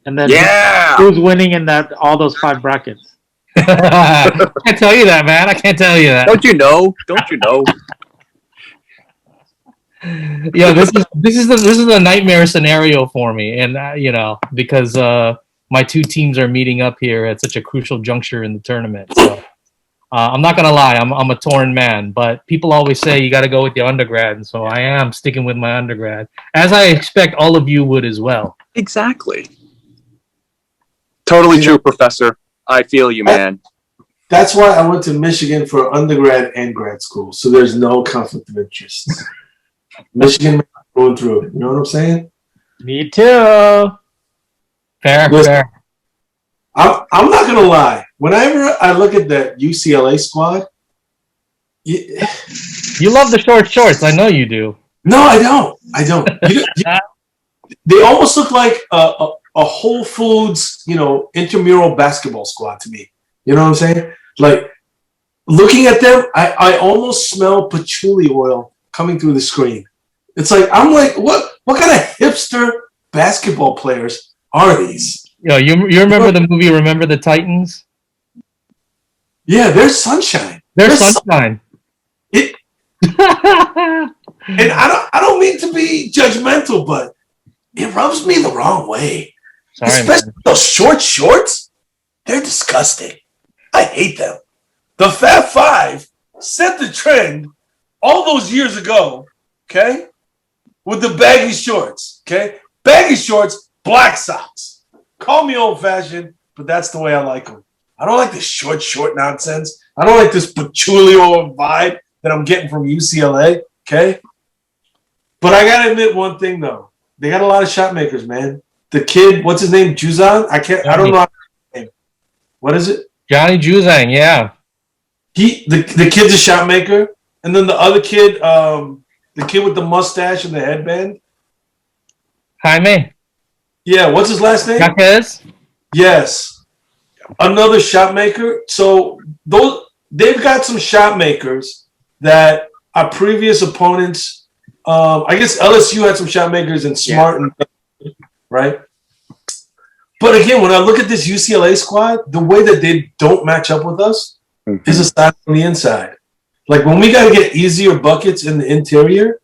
And then Yeah. who's winning in that all those 5 brackets? I can't tell you that, man. I can't tell you that. Don't you know? Don't you know? Yeah, this is a nightmare scenario for me, and because my 2 teams are meeting up here at such a crucial juncture in the tournament. So I'm not gonna lie, I'm a torn man, but people always say you got to go with your undergrad, and so I am sticking with my undergrad, as I expect all of you would as well. Exactly. Totally true, Professor. I feel you, man. That's why I went to Michigan for undergrad and grad school, so there's no conflict of interest. Michigan going through it. You know what I'm saying? Me too. Fair, Listen, fair. I'm not gonna lie. Whenever I look at that UCLA squad, You love the short shorts. I know you do. no, I don't. They almost look like a Whole Foods, intramural basketball squad to me. You know what I'm saying? Like looking at them, I almost smell patchouli oil coming through the screen. It's like I'm like, what kind of hipster basketball players are these? You remember the movie Remember the Titans? Yeah, there's sunshine. There's sunshine. And I don't mean to be judgmental, but it rubs me the wrong way. Sorry, Especially man. those short shorts. They're disgusting. I hate them. The Fab Five set the trend all those years ago, okay? With the baggy shorts, okay? Baggy shorts, black socks. Call me old-fashioned, but that's the way I like them. I don't like this short nonsense. I don't like this patchouli oil vibe that I'm getting from UCLA, okay? But I got to admit one thing, though. They got a lot of shot makers, man. The kid, what's his name? Juzan? I don't know his name. What is it? Johnny Juzang, yeah. The kid's a shot maker. And then the other kid, the kid with the mustache and the headband. Jaime. Yeah, what's his last name? Jaquez. Yes. Another shot maker. So they've got some shot makers that our previous opponents, I guess LSU had some shot makers and Smart, right? But again, when I look at this UCLA squad, the way that they don't match up with us is aside from the inside. Like when we got to get easier buckets in the interior,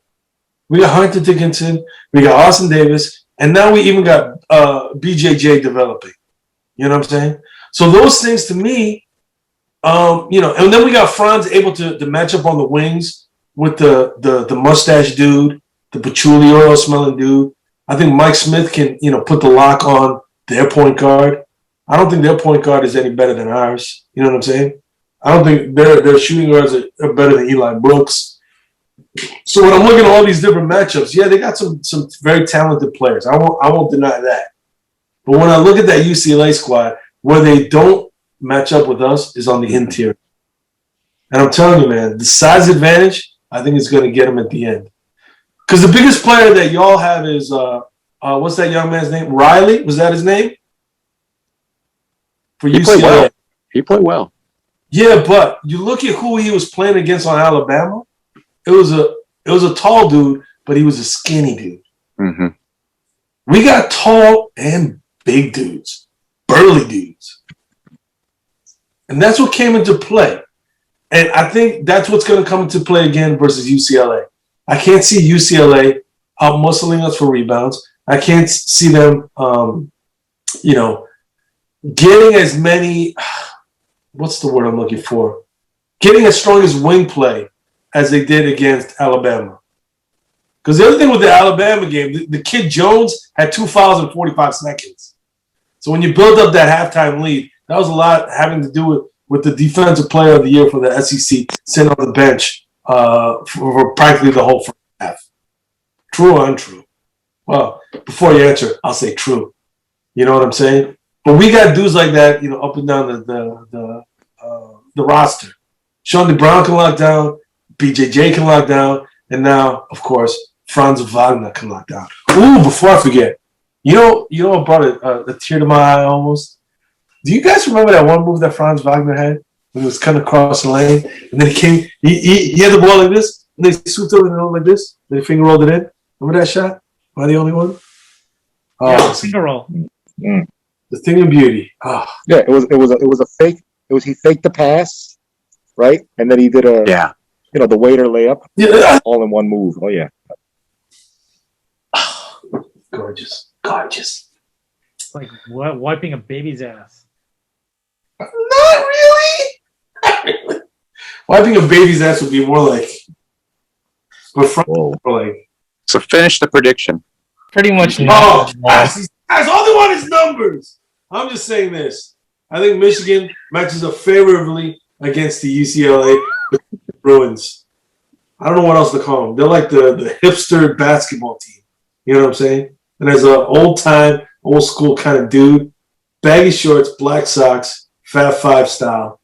we got Hunter Dickinson, we got Austin Davis, and now we even got BJJ developing. You know what I'm saying? So those things to me, and then we got Franz able to match up on the wings with the mustache dude, the patchouli oil smelling dude. I think Mike Smith can, put the lock on their point guard. I don't think their point guard is any better than ours. You know what I'm saying? I don't think their shooting guards are better than Eli Brooks. So when I'm looking at all these different matchups, yeah, they got some very talented players. I won't deny that. But when I look at that UCLA squad, where they don't match up with us is on the interior. And I'm telling you, man, the size advantage, I think is going to get them at the end. Because the biggest player that y'all have is, what's that young man's name? Riley? Was that his name? For UCLA. He played well. Yeah, but you look at who he was playing against on Alabama. It was a tall dude, but he was a skinny dude. Mm-hmm. We got tall and big dudes, burly dudes. And that's what came into play. And I think that's what's going to come into play again versus UCLA. I can't see UCLA out-muscling us for rebounds. I can't see them, getting as many, what's the word I'm looking for? Getting as strong as wing play as they did against Alabama. Because the other thing with the Alabama game, the kid Jones had 2 fouls in 45 seconds. So when you build up that halftime lead, that was a lot having to do with the defensive player of the year for the SEC sitting on the bench for practically the whole first half. True or untrue? Well, before you answer, I'll say true. You know what I'm saying? But we got dudes like that, up and down the roster. Shawnee Brown can lock down, BJJ can lock down, and now, of course, Franz Wagner can lock down. Ooh, before I forget, what brought a tear to my eye almost? Do you guys remember that one move that Franz Wagner had when he was cutting across the lane, and then he had the ball like this, and they swooped over and like this, and they finger rolled it in. Remember that shot? Am I the only one? Yeah, finger roll. The thing of beauty. Oh. Yeah, it was a fake. He faked the pass, right? And then he did the waiter layup, all in one move. Oh yeah. Gorgeous. It's like wiping a baby's ass. Not really. Wiping a baby's ass would be more like. So finish the prediction. Pretty much. Guys, all they want is numbers. I'm just saying this. I think Michigan matches up favorably against the UCLA Bruins. I don't know what else to call them. They're like the hipster basketball team. You know what I'm saying? And as an old-time, old-school kind of dude, baggy shorts, black socks, Fab Five style,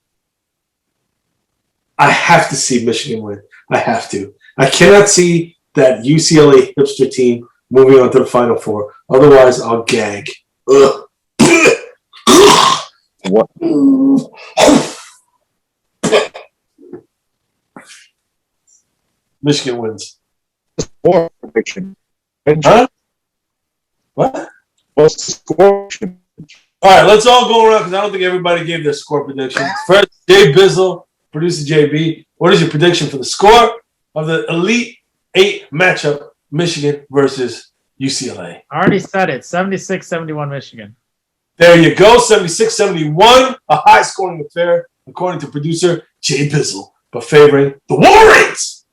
I have to see Michigan win. I have to. I cannot see that UCLA hipster team moving on to the Final Four. Otherwise, I'll gag. Ugh. What? Michigan wins. Score prediction. Huh? What? What's the score? All right, let's all go around because I don't think everybody gave their score predictions. First, Jay Bizzle, producer JB. What is your prediction for the score of the Elite Eight matchup, Michigan versus UCLA? I already said it. 76-71 Michigan. There you go, 76-71, a high-scoring affair, according to producer Jay Bizzle, but favoring the Wolverines.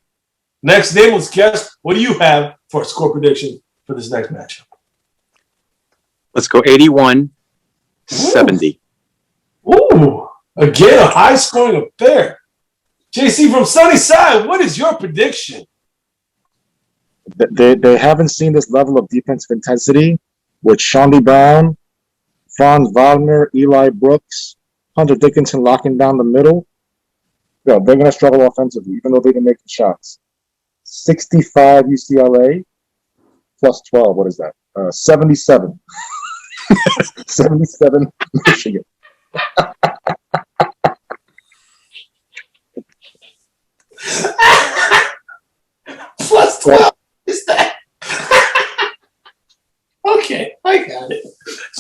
Next, nameless guest, what do you have for a score prediction for this next matchup? Let's go 81-70. Ooh, again, a high-scoring affair. JC from Sunnyside, what is your prediction? They haven't seen this level of defensive intensity with Shawnee Brown, Franz Wagner, Eli Brooks, Hunter Dickinson locking down the middle. Yeah, they're going to struggle offensively, even though they can make the shots. 65 UCLA plus 12. What is that? 77. 77 Michigan. Plus 12 is that? Okay, I got it.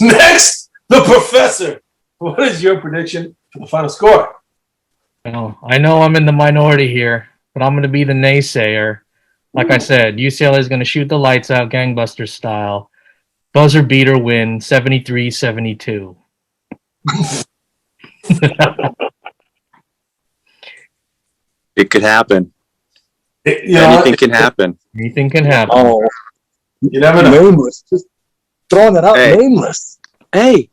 Next, the professor. What is your prediction for the final score? Well, I know I'm in the minority here, but I'm going to be the naysayer. Like I said, UCLA is going to shoot the lights out gangbuster style. Buzzer beater win 73-72. It could happen. Anything Anything can happen. Anything can happen. Oh, You never know. nameless. Just throwing it out, Hey. nameless. Hey,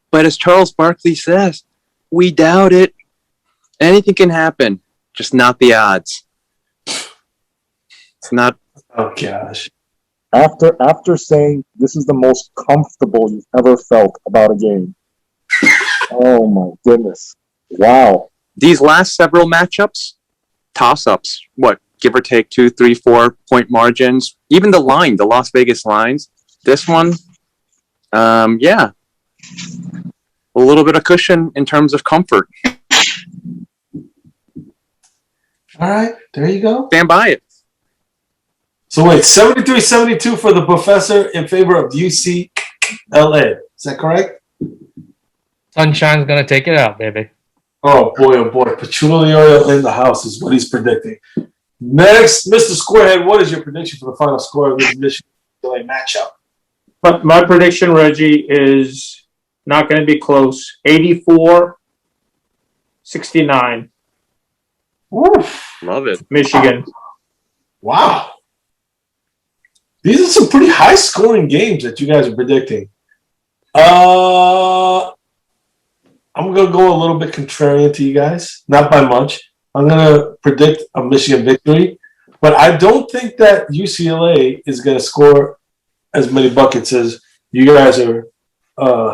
but as Charles Barkley says, we doubt it. Anything can happen, just not the odds. It's not. Oh, gosh. After saying this is the most comfortable you've ever felt about a game. Oh my goodness. Wow. These last several matchups, toss-ups, give or take 2, 3, 4 point margins. Even the Las Vegas lines. This one, yeah. A little bit of cushion in terms of comfort. All right, there you go. Stand by it. So wait, 73-72 for the professor in favor of UCLA. Is that correct? Sunshine's going to take it out, baby. Oh boy. Patchouli oil in the house is what he's predicting. Next, Mr. Squarehead, what is your prediction for the final score of this Michigan matchup? But my prediction, Reggie, is not going to be close. 84-69, Oof. Love it. Michigan. Wow. These are some pretty high-scoring games that you guys are predicting. I'm going to go a little bit contrarian to you guys, not by much. I'm going to predict a Michigan victory, but I don't think that UCLA is going to score as many buckets as you guys are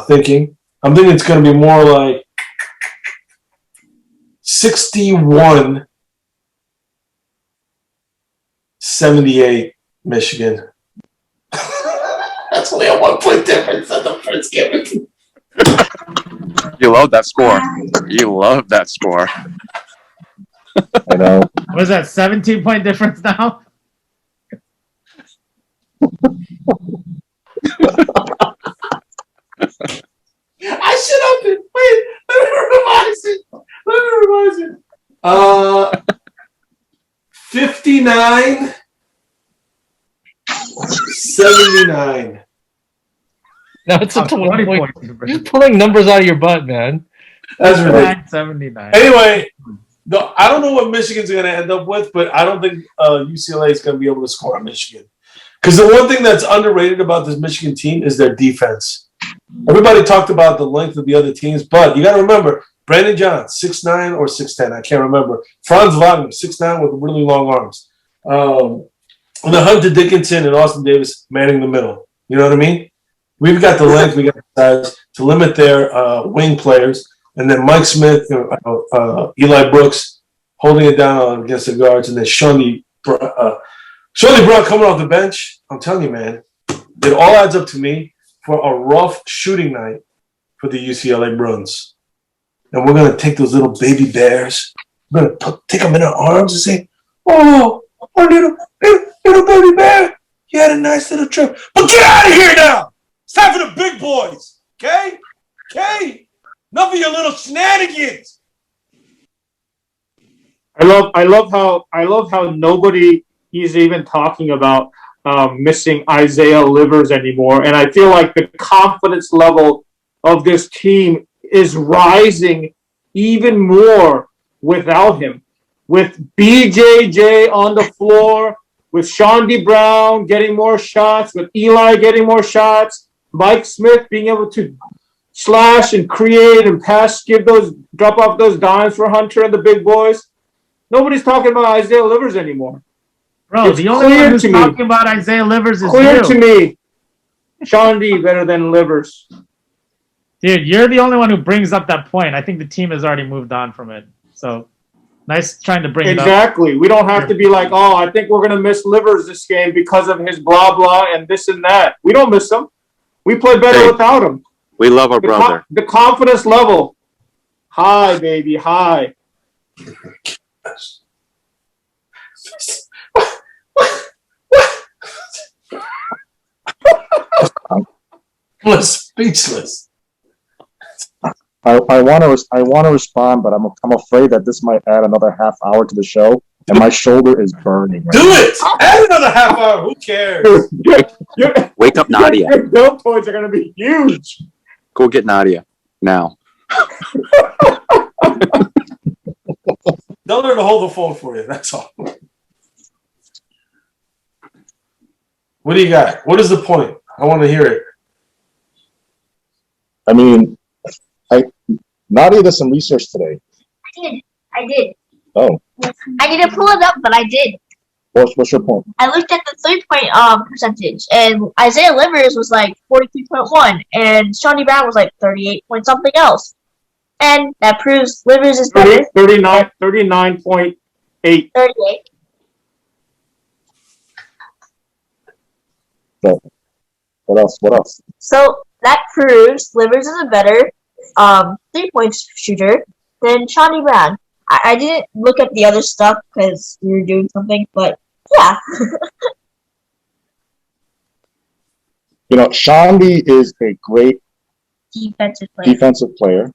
thinking. I'm thinking it's going to be more like 61-78 Michigan. That's only a 1 point difference at the first game. You love that score. You love that score. I know. What is that, 17-point difference now? I should have been. Wait, let me revise it. 59-79. No, it's a 20 point. point You're difference. pulling numbers out of your butt, man. That's ridiculous. 79. Anyway, I don't know what Michigan's going to end up with, but I don't think UCLA is going to be able to score on Michigan. Because the one thing that's underrated about this Michigan team is their defense. Everybody talked about the length of the other teams, but you got to remember, Brandon Johns, 6'9" or 6'10", I can't remember. Franz Wagner, 6'9" with really long arms. And the Hunter Dickinson and Austin Davis manning the middle. You know what I mean? We've got the length, we got the size to limit their wing players. And then Mike Smith, Eli Brooks holding it down against the guards. And then Shawnee Brown coming off the bench. I'm telling you, man, it all adds up to me for a rough shooting night for the UCLA Bruins. And we're going to take those little baby bears. We're going to take them in our arms and say, oh, little baby bear, you had a nice little trip. But get out of here now. It's time for the big boys. Okay? Okay? Enough of your little shenanigans. I love how nobody is even talking about missing Isaiah Livers anymore, and I feel like the confidence level of this team is rising even more without him. With BJJ on the floor, with Shawnee Brown getting more shots, with Eli getting more shots, Mike Smith being able to slash and create and pass, drop off those dimes for Hunter and the big boys. Nobody's talking about Isaiah Livers anymore. Bro, It's the only clear one who's to me. talking about Isaiah Livers is Clear you. to me, Sean D better than Livers. Dude, you're the only one who brings up that point. I think the team has already moved on from it. So, nice trying to bring it up. Exactly. We don't have to be like, oh, I think we're going to miss Livers this game because of his blah, blah, and this and that. We don't miss him. We play better Hey. without him. We love our brother. The confidence level. High, baby, high. I'm speechless. I want to respond, but I'm afraid that this might add another half hour to the show, and my shoulder is burning. Right Do now. it! Add another half hour. Who cares? Wake up Nadia. Your bill points are going to be huge. Go get Nadia now. Tell her to hold the phone for you. That's all. What do you got? What is the point? I want to hear it. I mean, Nadia did some research today. I did. Oh, I didn't pull it up, but I did. what's your point? I looked at the 3-point percentage, and Isaiah Livers was like 43.1, and Shawnee Brown was like 38 point something else. And that proves Livers is better. 39.8. 38. What else? So that proves Livers is a better 3-point shooter than Shawnee Brown. I didn't look at the other stuff because we were doing something, but yeah. Shandy is a great Defensive player.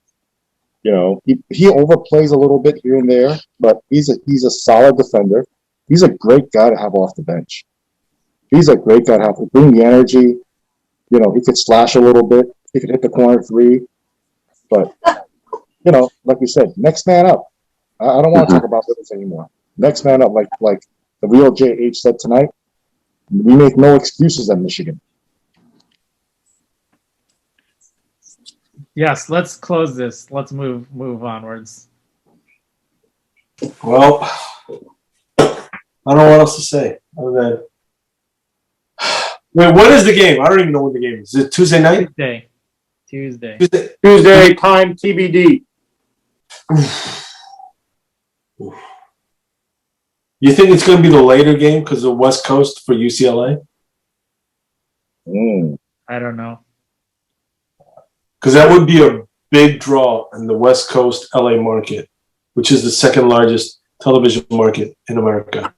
He overplays a little bit here and there, but he's a solid defender. He's a great guy to have off the bench. He's a great guy to have to bring the energy. He could slash a little bit. He could hit the corner three. But, like we said, next man up. I don't want to talk about this anymore. Next man up, like the real JH said tonight. We make no excuses at Michigan. Yes, let's close this. Let's move onwards. Well, I don't know what else to say other than. Wait, when is the game? I don't even know when the game is. Is it Tuesday night? Tuesday. Tuesday, time TBD. You think it's going to be the later game because of West Coast for UCLA? I don't know. Because that would be a big draw in the West Coast LA market, which is the second largest television market in America.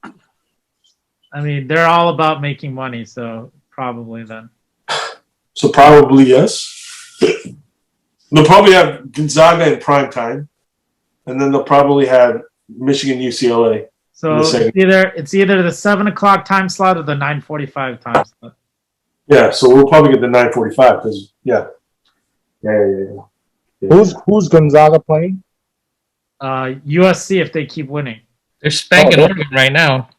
I mean, they're all about making money, so probably then. So probably yes. They'll probably have Gonzaga in prime time, and then they'll probably have Michigan UCLA. So it's either the 7 o'clock time slot or the 9:45 time slot. Yeah, so we'll probably get the 9:45 because yeah. Who's Gonzaga playing? USC if they keep winning. They're spanking Oregon right now.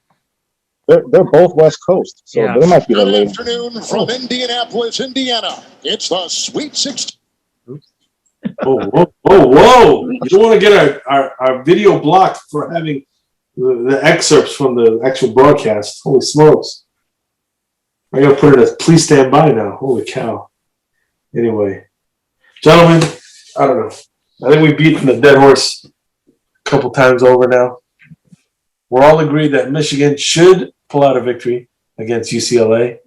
They're both West Coast, so Yeah. they might be the Good late. afternoon from Indianapolis, Indiana. It's the Sweet 16. Whoa. You don't want to get our video blocked for having the excerpts from the actual broadcast. Holy smokes. I gotta put it as please stand by now. Holy cow. Anyway. Gentlemen, I don't know. I think we've beaten the dead horse a couple times over now. We're all agreed that Michigan should pull out a victory against UCLA,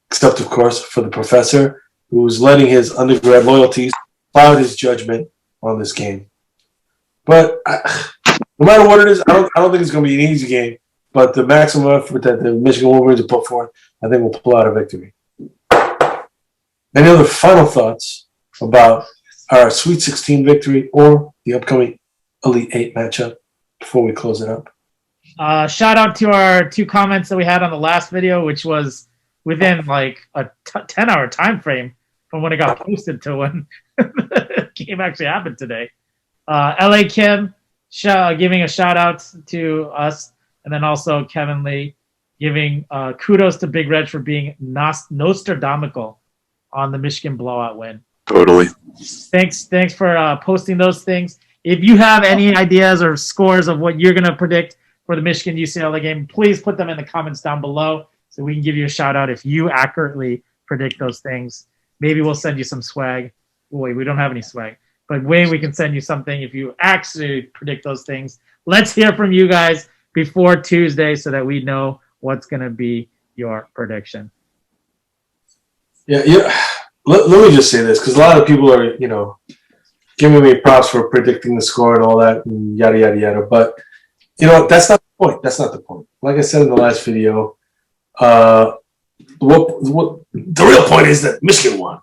except, of course, for the professor who's letting his undergrad loyalties cloud his judgment on this game. But no matter what it is, I don't think it's going to be an easy game. But the maximum effort that the Michigan Wolverines have put forth, I think we'll pull out a victory. Any other final thoughts about our Sweet 16 victory or the upcoming Elite 8 matchup before we close it up? Shout out to our 2 comments that we had on the last video, which was within like a 10-hour time frame from when it got posted to when the game actually happened today. LA Kim giving a shout out to us, and then also Kevin Lee giving kudos to Big Reg for being Nostradamical on the Michigan blowout win. Totally. Thanks for posting those things. If you have any ideas or scores of what you're going to predict for the Michigan UCLA game, please put them in the comments down below so we can give you a shout out if you accurately predict those things. Maybe we'll send you some swag. Wait, we don't have any swag. But Wayne, we can send you something if you actually predict those things. Let's hear from you guys before Tuesday so that we know what's going to be your prediction. Yeah. Let me just say this, because a lot of people are, giving me props for predicting the score and all that, and yada, yada, yada. But, that's not the point. That's not the point. Like I said in the last video, what the real point is that Michigan won.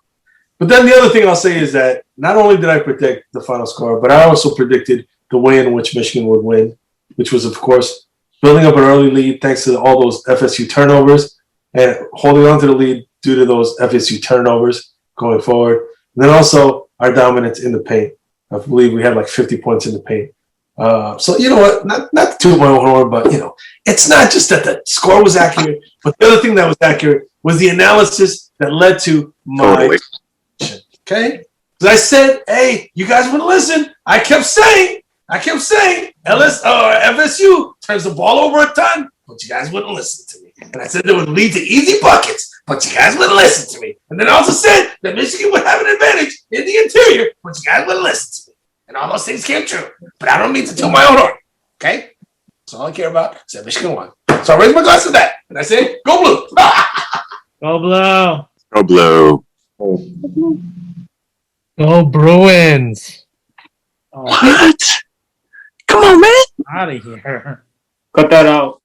But then the other thing I'll say is that not only did I predict the final score, but I also predicted the way in which Michigan would win, which was, of course, building up an early lead thanks to all those FSU turnovers and holding on to the lead due to those FSU turnovers going forward. And then also our dominance in the paint. I believe we had like 50 points in the paint. So you know what? Not to toot my own horn, but it's not just that the score was accurate, but the other thing that was accurate was the analysis that led to my prediction. Okay? Because I said, hey, you guys wouldn't listen. I kept saying, FSU turns the ball over a ton, but you guys wouldn't listen to me. And I said it would lead to easy buckets, but you guys wouldn't listen to me. And then I also said that Michigan would have an advantage in the interior, but you guys wouldn't listen to me. And all those things came true. But I don't mean to toot my own horn. Okay? That's all I care about. I said Michigan won. So I raised my glass to that. And I said, go blue. Go blue. Go blue. Go Bruins. Oh, What? Come on, man. out of here. Cut that out.